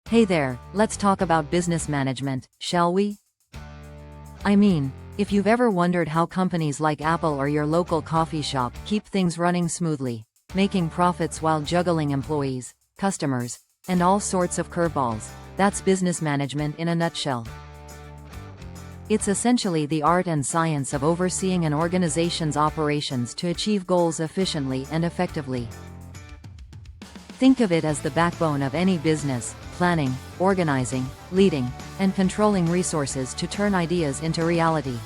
Hey there, let's talk about business management, shall we? I mean, if you've ever wondered how companies like Apple or your local coffee shop keep things running smoothly, making profits while juggling employees, customers, and all sorts of curveballs, that's business management in a nutshell. It's essentially the art and science of overseeing an organization's operations to achieve goals efficiently and effectively. Think of it as the backbone of any business: planning, organizing, leading, and controlling resources to turn ideas into reality.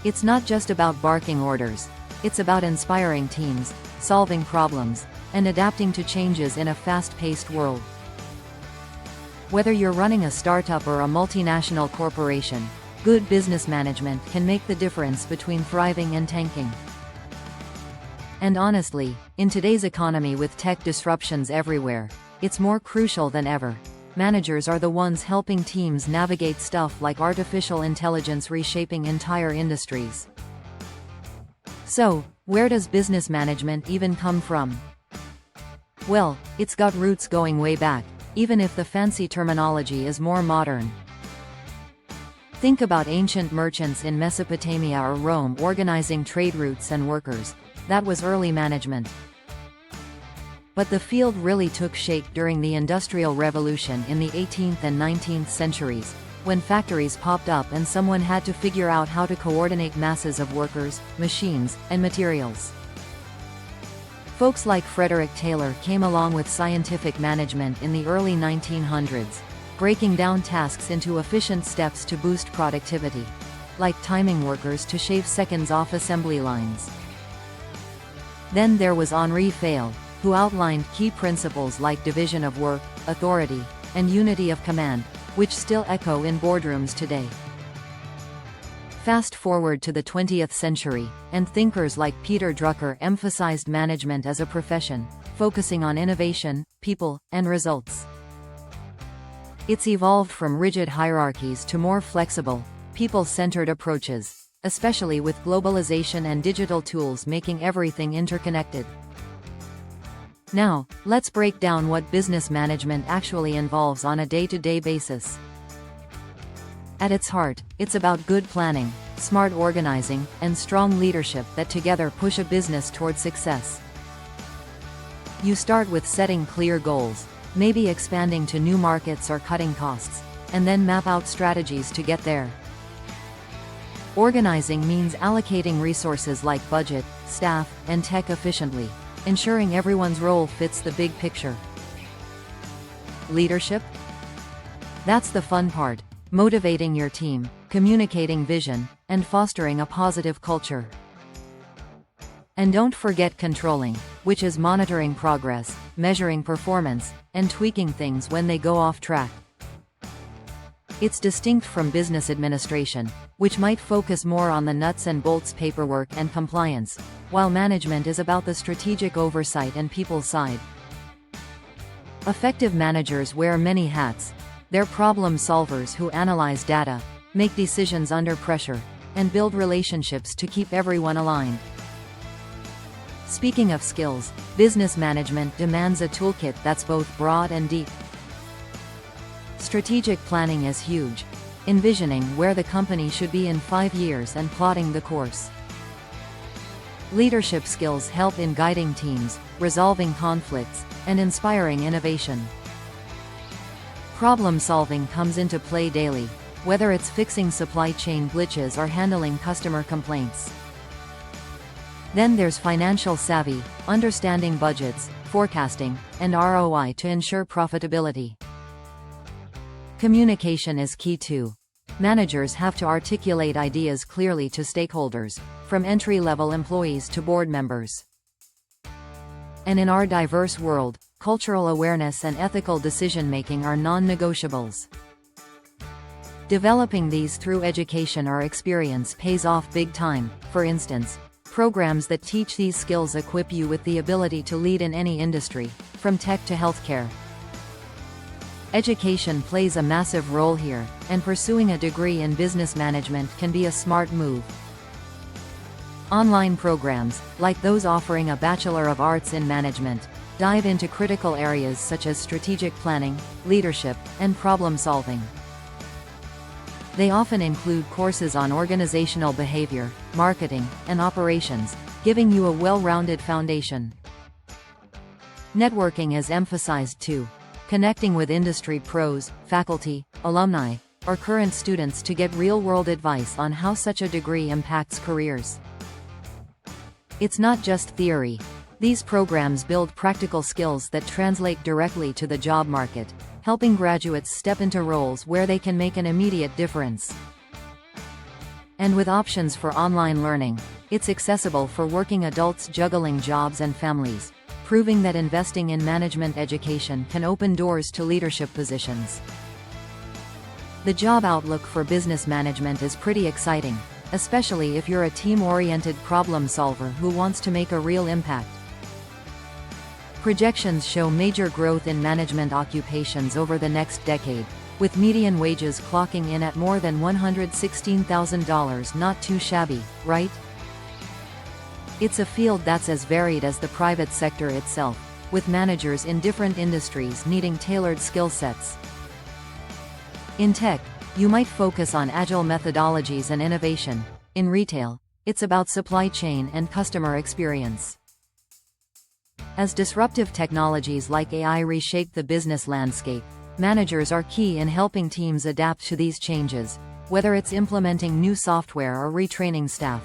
It's not just about barking orders. It's about inspiring teams, solving problems, and adapting to changes in a fast-paced world. Whether you're running a startup or a multinational corporation, good business management can make the difference between thriving and tanking. And honestly, in today's economy with tech disruptions everywhere, it's more crucial than ever. Managers are the ones helping teams navigate stuff like artificial intelligence reshaping entire industries. So, where does business management even come from? Well, it's got roots going way back, even if the fancy terminology is more modern. Think about ancient merchants in Mesopotamia or Rome organizing trade routes and workers. That was early management. But the field really took shape during the Industrial Revolution in the 18th and 19th centuries, when factories popped up and someone had to figure out how to coordinate masses of workers, machines, and materials. Folks like Frederick Taylor came along with scientific management in the early 1900s, breaking down tasks into efficient steps to boost productivity, like timing workers to shave seconds off assembly lines. Then there was Henri Fayol, who outlined key principles like division of work, authority, and unity of command, which still echo in boardrooms today. Fast forward to the 20th century, and thinkers like Peter Drucker emphasized management as a profession, focusing on innovation, people, and results. It's evolved from rigid hierarchies to more flexible, people-centered approaches, especially with globalization and digital tools making everything interconnected. Now, let's break down what business management actually involves on a day-to-day basis. At its heart, it's about good planning, smart organizing, and strong leadership that together push a business toward success. You start with setting clear goals, maybe expanding to new markets or cutting costs, and then map out strategies to get there. Organizing means allocating resources like budget, staff, and tech efficiently, ensuring everyone's role fits the big picture. Leadership? That's the fun part: motivating your team, communicating vision, and fostering a positive culture. And don't forget controlling, which is monitoring progress, measuring performance, and tweaking things when they go off track. It's distinct from business administration, which might focus more on the nuts and bolts paperwork and compliance, while management is about the strategic oversight and people side. Effective managers wear many hats. They're problem solvers who analyze data, make decisions under pressure, and build relationships to keep everyone aligned. Speaking of skills, business management demands a toolkit that's both broad and deep. Strategic planning is huge, envisioning where the company should be in 5 years and plotting the course. Leadership skills help in guiding teams, resolving conflicts, and inspiring innovation. Problem solving comes into play daily, whether it's fixing supply chain glitches or handling customer complaints. Then there's financial savvy, understanding budgets, forecasting, and ROI to ensure profitability. Communication is key too. Managers have to articulate ideas clearly to stakeholders, from entry-level employees to board members. And in our diverse world, cultural awareness and ethical decision-making are non-negotiables. Developing these through education or experience pays off big time. For instance, programs that teach these skills equip you with the ability to lead in any industry, from tech to healthcare. Education plays a massive role here, and pursuing a degree in business management can be a smart move. Online programs, like those offering a Bachelor of Arts in Management, dive into critical areas such as strategic planning, leadership, and problem solving. They often include courses on organizational behavior, marketing, and operations, giving you a well-rounded foundation. Networking is emphasized too, connecting with industry pros, faculty, alumni, or current students to get real-world advice on how such a degree impacts careers. It's not just theory. These programs build practical skills that translate directly to the job market, helping graduates step into roles where they can make an immediate difference. And with options for online learning, it's accessible for working adults juggling jobs and families, proving that investing in management education can open doors to leadership positions. The job outlook for business management is pretty exciting, especially if you're a team-oriented problem solver who wants to make a real impact. Projections show major growth in management occupations over the next decade, with median wages clocking in at more than $116,000. Not too shabby, right? It's a field that's as varied as the private sector itself, with managers in different industries needing tailored skill sets. In tech, you might focus on agile methodologies and innovation. In retail, it's about supply chain and customer experience. As disruptive technologies like AI reshape the business landscape, managers are key in helping teams adapt to these changes, whether it's implementing new software or retraining staff.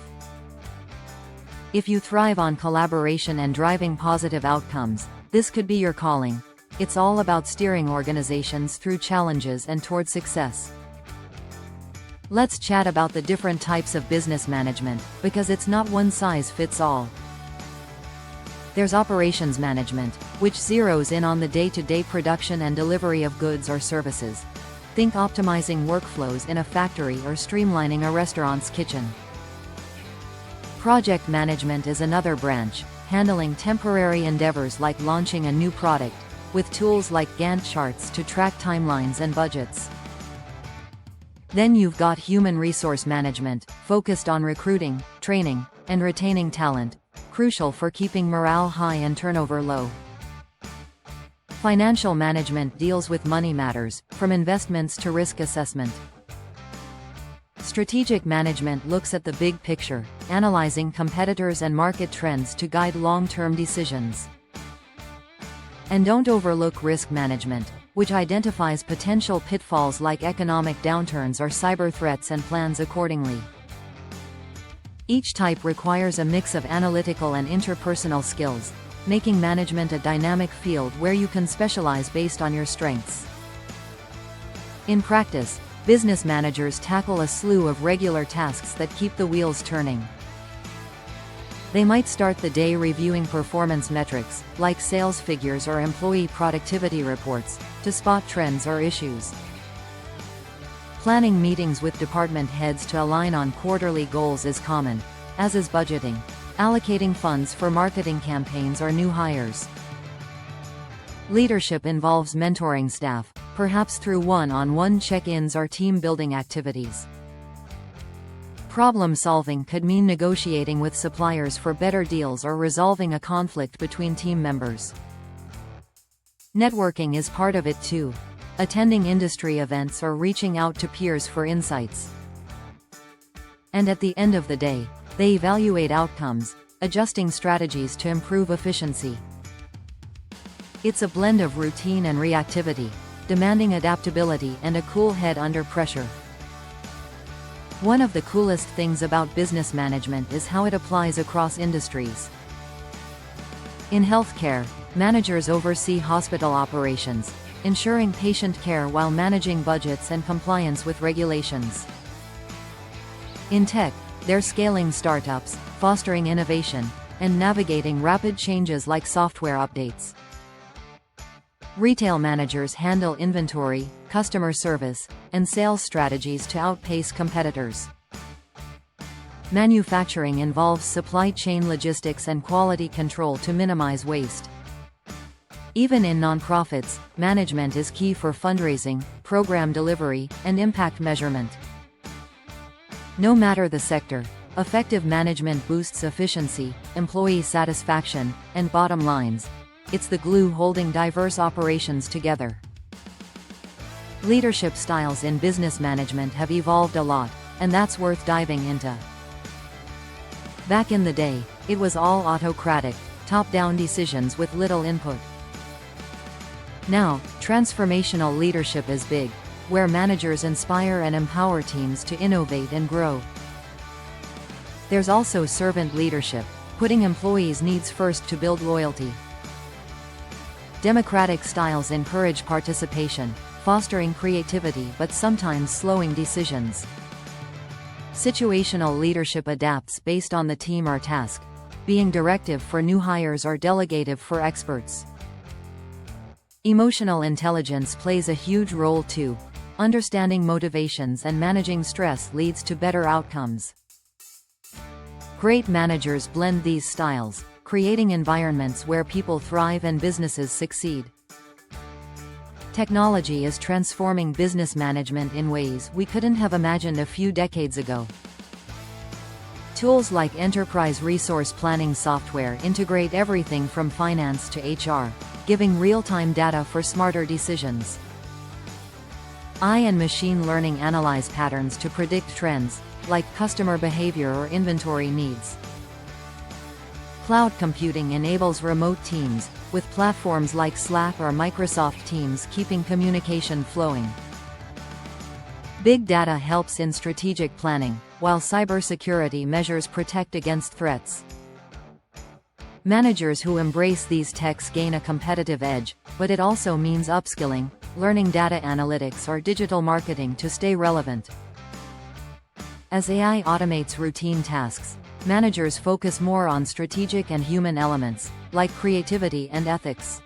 If you thrive on collaboration and driving positive outcomes, this could be your calling. It's all about steering organizations through challenges and toward success. Let's chat about the different types of business management, because it's not one size fits all. There's operations management, which zeroes in on the day-to-day production and delivery of goods or services. Think optimizing workflows in a factory or streamlining a restaurant's kitchen. Project management is another branch, handling temporary endeavors like launching a new product, with tools like Gantt charts to track timelines and budgets. Then you've got human resource management, focused on recruiting, training, and retaining talent, crucial for keeping morale high and turnover low. Financial management deals with money matters, from investments to risk assessment. Strategic management looks at the big picture, analyzing competitors and market trends to guide long-term decisions. And don't overlook risk management, which identifies potential pitfalls like economic downturns or cyber threats and plans accordingly. Each type requires a mix of analytical and interpersonal skills, making management a dynamic field where you can specialize based on your strengths. In practice, business managers tackle a slew of regular tasks that keep the wheels turning. They might start the day reviewing performance metrics, like sales figures or employee productivity reports, to spot trends or issues. Planning meetings with department heads to align on quarterly goals is common, as is budgeting, allocating funds for marketing campaigns or new hires. Leadership involves mentoring staff, perhaps through one-on-one check-ins or team-building activities. Problem solving could mean negotiating with suppliers for better deals or resolving a conflict between team members. Networking is part of it too, attending industry events or reaching out to peers for insights. And at the end of the day, they evaluate outcomes, adjusting strategies to improve efficiency. It's a blend of routine and reactivity, demanding adaptability and a cool head under pressure. One of the coolest things about business management is how it applies across industries. In healthcare, managers oversee hospital operations, ensuring patient care while managing budgets and compliance with regulations. In tech, they're scaling startups, fostering innovation, and navigating rapid changes like software updates. Retail managers handle inventory, customer service, and sales strategies to outpace competitors. Manufacturing involves supply chain logistics and quality control to minimize waste. Even in nonprofits, management is key for fundraising, program delivery, and impact measurement. No matter the sector, effective management boosts efficiency, employee satisfaction, and bottom lines, it's the glue holding diverse operations together. Leadership styles in business management have evolved a lot, and that's worth diving into. Back in the day, it was all autocratic, top-down decisions with little input. Now, transformational leadership is big, where managers inspire and empower teams to innovate and grow. There's also servant leadership, putting employees' needs first to build loyalty. Democratic styles encourage participation, fostering creativity but sometimes slowing decisions. Situational leadership adapts based on the team or task, being directive for new hires or delegative for experts. Emotional intelligence plays a huge role too. Understanding motivations and managing stress leads to better outcomes. Great managers blend these styles, creating environments where people thrive and businesses succeed. Technology is transforming business management in ways we couldn't have imagined a few decades ago. Tools like enterprise resource planning software integrate everything from finance to HR, giving real-time data for smarter decisions. AI and machine learning analyze patterns to predict trends, like customer behavior or inventory needs. Cloud computing enables remote teams, with platforms like Slack or Microsoft Teams keeping communication flowing. Big data helps in strategic planning, while cybersecurity measures protect against threats. Managers who embrace these techs gain a competitive edge, but it also means upskilling, learning data analytics or digital marketing to stay relevant. As AI automates routine tasks, managers focus more on strategic and human elements, like creativity and ethics.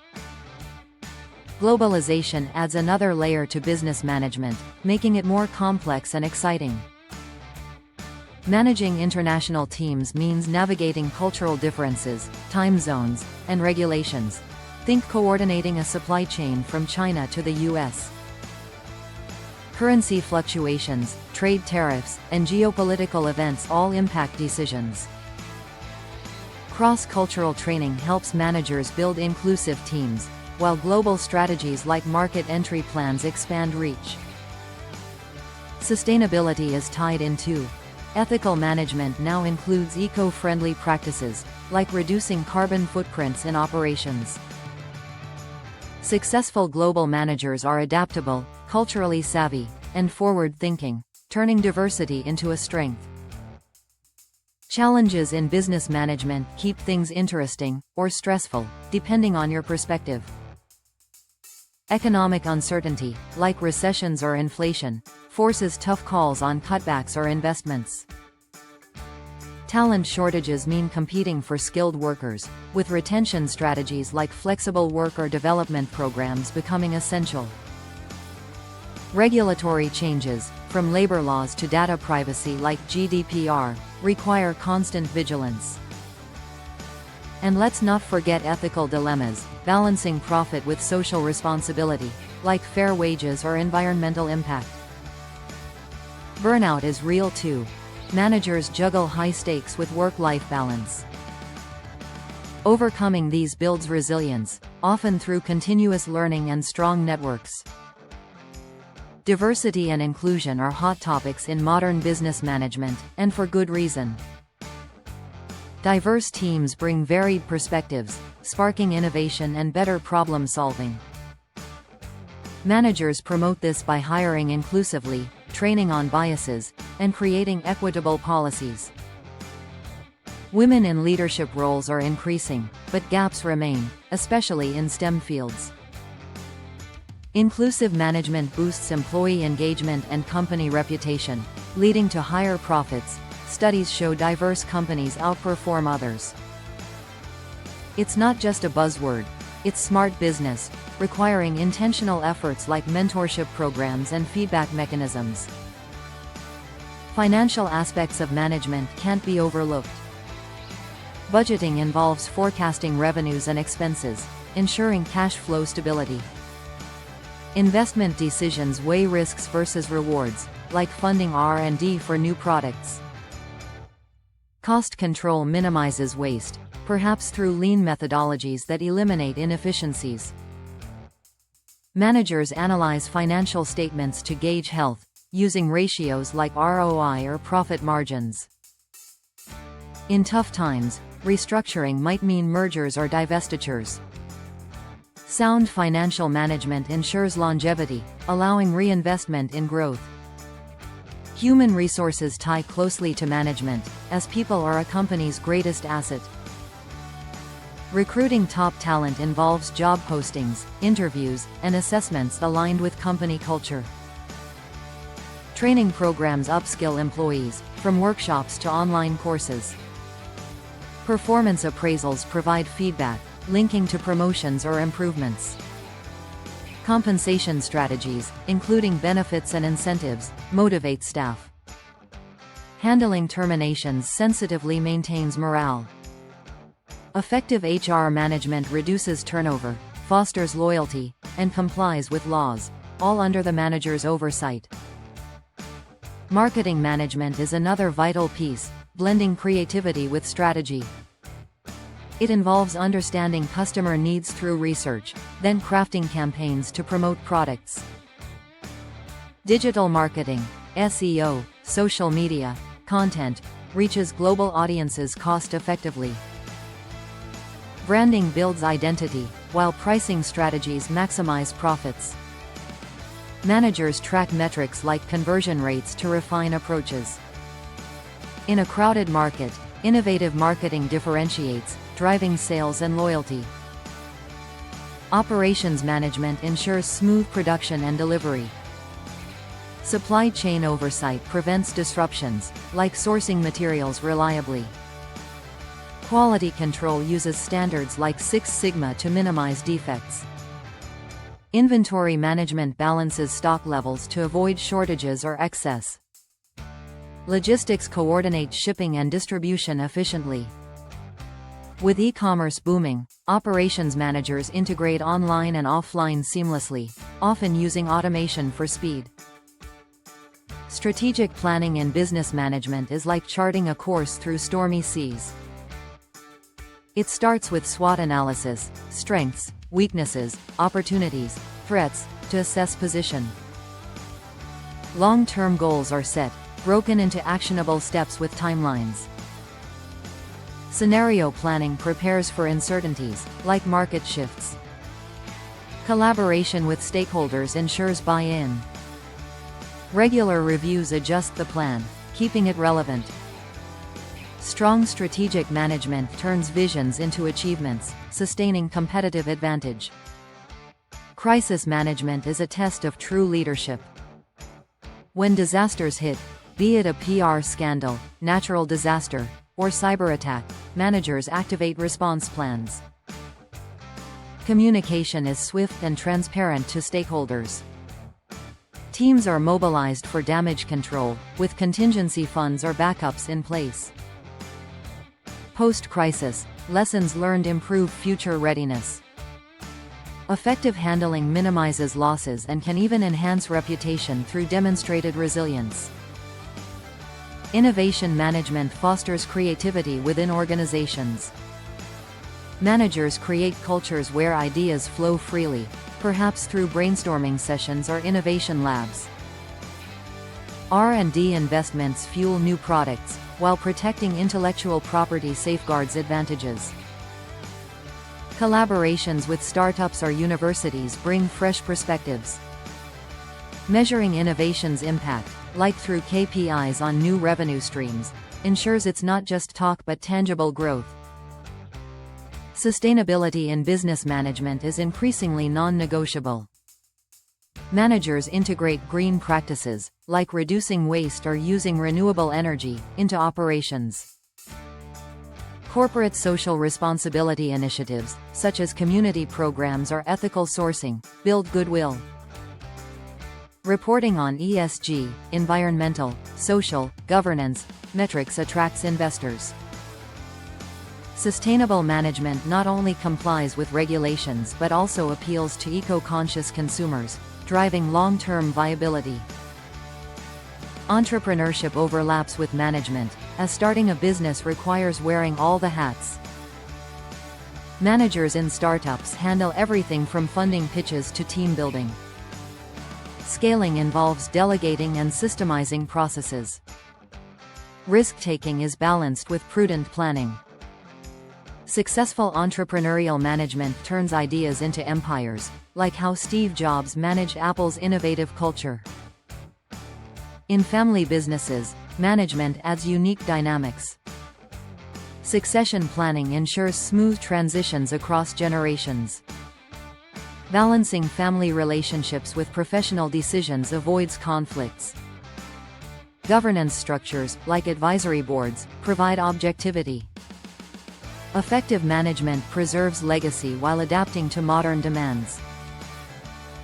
Globalization adds another layer to business management, making it more complex and exciting. Managing international teams means navigating cultural differences, time zones, and regulations. Think coordinating a supply chain from China to the US. Currency fluctuations, trade tariffs, and geopolitical events all impact decisions. Cross-cultural training helps managers build inclusive teams, while global strategies like market entry plans expand reach. Sustainability is tied in too. Ethical management now includes eco-friendly practices, like reducing carbon footprints in operations. Successful global managers are adaptable, culturally savvy, and forward-thinking, turning diversity into a strength. Challenges in business management keep things interesting, or stressful, depending on your perspective. Economic uncertainty, like recessions or inflation, forces tough calls on cutbacks or investments. Talent shortages mean competing for skilled workers, with retention strategies like flexible work or development programs becoming essential. Regulatory changes, from labor laws to data privacy like GDPR, require constant vigilance. And let's not forget ethical dilemmas, balancing profit with social responsibility, like fair wages or environmental impact. Burnout is real too. Managers juggle high stakes with work-life balance. Overcoming these builds resilience, often through continuous learning and strong networks. Diversity and inclusion are hot topics in modern business management, and for good reason. Diverse teams bring varied perspectives, sparking innovation and better problem-solving. Managers promote this by hiring inclusively, training on biases, and creating equitable policies. Women in leadership roles are increasing, but gaps remain, especially in STEM fields. Inclusive management boosts employee engagement and company reputation, leading to higher profits. Studies show diverse companies outperform others. It's not just a buzzword, it's smart business, requiring intentional efforts like mentorship programs and feedback mechanisms. Financial aspects of management can't be overlooked. Budgeting involves forecasting revenues and expenses, ensuring cash flow stability. Investment decisions weigh risks versus rewards, like funding R&D for new products. Cost control minimizes waste, perhaps through lean methodologies that eliminate inefficiencies. Managers analyze financial statements to gauge health, using ratios like ROI or profit margins. In tough times, restructuring might mean mergers or divestitures. Sound financial management ensures longevity, allowing reinvestment in growth. Human resources tie closely to management, as people are a company's greatest asset. Recruiting top talent involves job postings, interviews, and assessments aligned with company culture. Training programs upskill employees, from workshops to online courses. Performance appraisals provide feedback, linking to promotions or improvements. Compensation strategies, including benefits and incentives, motivate staff. Handling terminations sensitively maintains morale. Effective HR management reduces turnover, fosters loyalty, and complies with laws, all under the manager's oversight. Marketing management is another vital piece, blending creativity with strategy. It involves understanding customer needs through research, then crafting campaigns to promote products. Digital marketing, SEO, social media, content, reaches global audiences cost-effectively. Branding builds identity, while pricing strategies maximize profits. Managers track metrics like conversion rates to refine approaches. In a crowded market, innovative marketing differentiates, driving sales and loyalty. Operations management ensures smooth production and delivery. Supply chain oversight prevents disruptions, like sourcing materials reliably. Quality control uses standards like Six Sigma to minimize defects. Inventory management balances stock levels to avoid shortages or excess. Logistics coordinates shipping and distribution efficiently. With e-commerce booming, operations managers integrate online and offline seamlessly, often using automation for speed. Strategic planning in business management is like charting a course through stormy seas. It starts with SWOT analysis, strengths, weaknesses, opportunities, threats, to assess position. Long-term goals are set, broken into actionable steps with timelines. Scenario planning prepares for uncertainties, like market shifts. Collaboration with stakeholders ensures buy-in. Regular reviews adjust the plan, keeping it relevant. Strong strategic management turns visions into achievements, sustaining competitive advantage. Crisis management is a test of true leadership. When disasters hit, be it a PR scandal, natural disaster, or cyber attack, managers activate response plans. Communication is swift and transparent to stakeholders. Teams are mobilized for damage control, with contingency funds or backups in place. Post-crisis, lessons learned improve future readiness. Effective handling minimizes losses and can even enhance reputation through demonstrated resilience. Innovation management fosters creativity within organizations. Managers create cultures where ideas flow freely, perhaps through brainstorming sessions or innovation labs. R&D investments fuel new products, while protecting intellectual property safeguards advantages. Collaborations with startups or universities bring fresh perspectives. Measuring innovation's impact, like through KPIs on new revenue streams, ensures it's not just talk but tangible growth. Sustainability in business management is increasingly non-negotiable. Managers integrate green practices, like reducing waste or using renewable energy, into operations. Corporate social responsibility initiatives, such as community programs or ethical sourcing, build goodwill. Reporting on ESG, environmental, social, governance, metrics attracts investors. Sustainable management not only complies with regulations but also appeals to eco-conscious consumers, driving long-term viability. Entrepreneurship overlaps with management, as starting a business requires wearing all the hats. Managers in startups handle everything from funding pitches to team building. Scaling involves delegating and systemizing processes. Risk-taking is balanced with prudent planning. Successful entrepreneurial management turns ideas into empires, like how Steve Jobs managed Apple's innovative culture. In family businesses, management adds unique dynamics. Succession planning ensures smooth transitions across generations. Balancing family relationships with professional decisions avoids conflicts. Governance structures, like advisory boards, provide objectivity. Effective management preserves legacy while adapting to modern demands.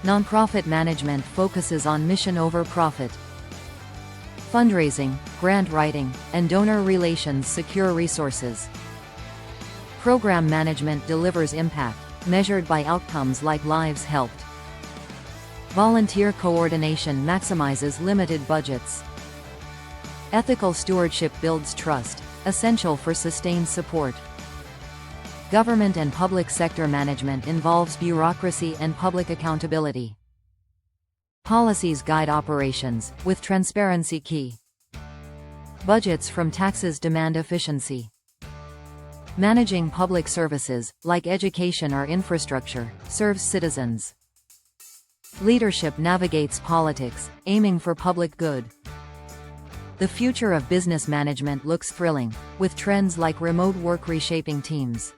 Nonprofit management focuses on mission over profit. Fundraising, grant writing, and donor relations secure resources. Program management delivers impact, measured by outcomes like lives helped. Volunteer coordination maximizes limited budgets. Ethical stewardship builds trust, essential for sustained support. Government and public sector management involves bureaucracy and public accountability. Policies guide operations, with transparency key. Budgets from taxes demand efficiency. Managing public services, like education or infrastructure, serves citizens. Leadership navigates politics, aiming for public good. The future of business management looks thrilling, with trends like remote work reshaping teams.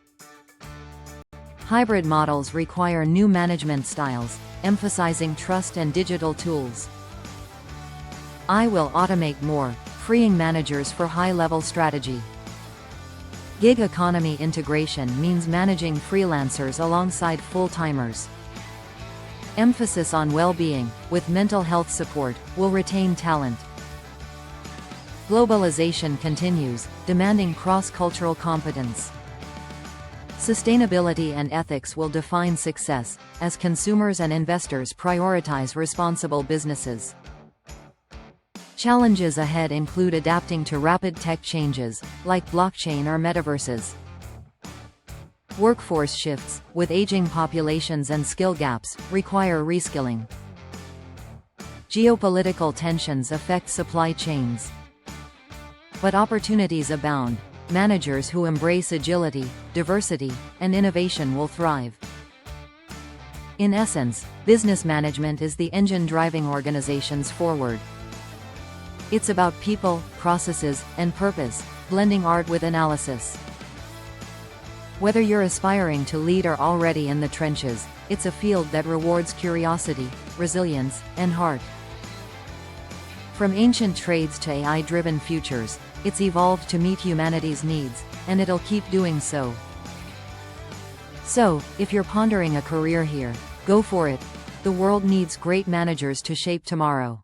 Hybrid models require new management styles, emphasizing trust and digital tools. I will automate more, freeing managers for high-level strategy. Gig economy integration means managing freelancers alongside full-timers. Emphasis on well-being, with mental health support, will retain talent. Globalization continues, demanding cross-cultural competence. Sustainability and ethics will define success, as consumers and investors prioritize responsible businesses. Challenges ahead include adapting to rapid tech changes, like blockchain or metaverses. Workforce shifts, with aging populations and skill gaps, require reskilling. Geopolitical tensions affect supply chains. But opportunities abound. Managers who embrace agility, diversity, and innovation will thrive. In essence, business management is the engine driving organizations forward. It's about people, processes, and purpose, blending art with analysis. Whether you're aspiring to lead or already in the trenches, it's a field that rewards curiosity, resilience, and heart. From ancient trades to AI-driven futures, it's evolved to meet humanity's needs, and it'll keep doing so. So, if you're pondering a career here, go for it. The world needs great managers to shape tomorrow.